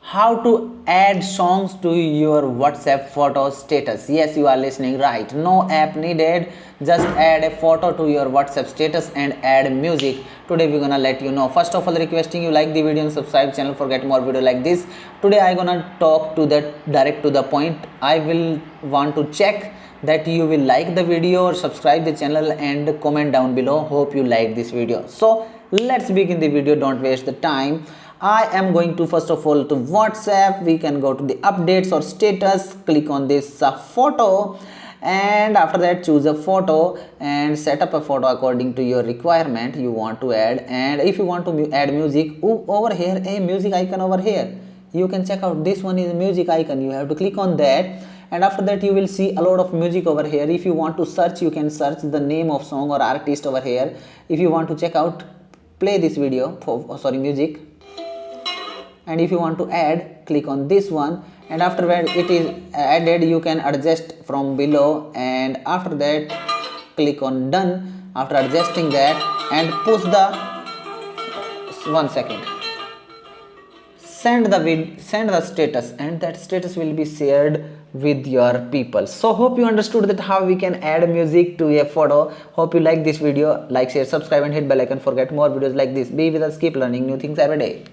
How to add songs to your WhatsApp photo status. Yes, you are listening right. No app needed. Just add a photo to your WhatsApp status and add music. Today we're gonna let you know. First of all, requesting you like the video and subscribe channel for get more video like this. Today I gonna talk to the direct to the point. I will want to check that you will like the video or subscribe the channel and comment down below. Hope you like this video. So let's begin the video. Don't waste the time. I am going to first of all to WhatsApp. We can go to the updates or status, click on this photo, and after that choose a photo and set up a photo according to your requirement you want to add. And if you want to add music, over here a music icon over here, you can check out this one is a music icon. You have to click on that, and after that you will see a lot of music over here. If you want to search, you can search the name of song or artist over here. If you want to check out, play this video for music, and if you want to add, click on this one, and after when it is added you can adjust from below, and after that click on done. After adjusting that and push the 1 second, send the status, and that status will be shared with your people. So hope you understood that how we can add music to a photo. Hope you like this video. Like, share, subscribe and hit bell icon for get more videos like this. Be with us, keep learning new things every day.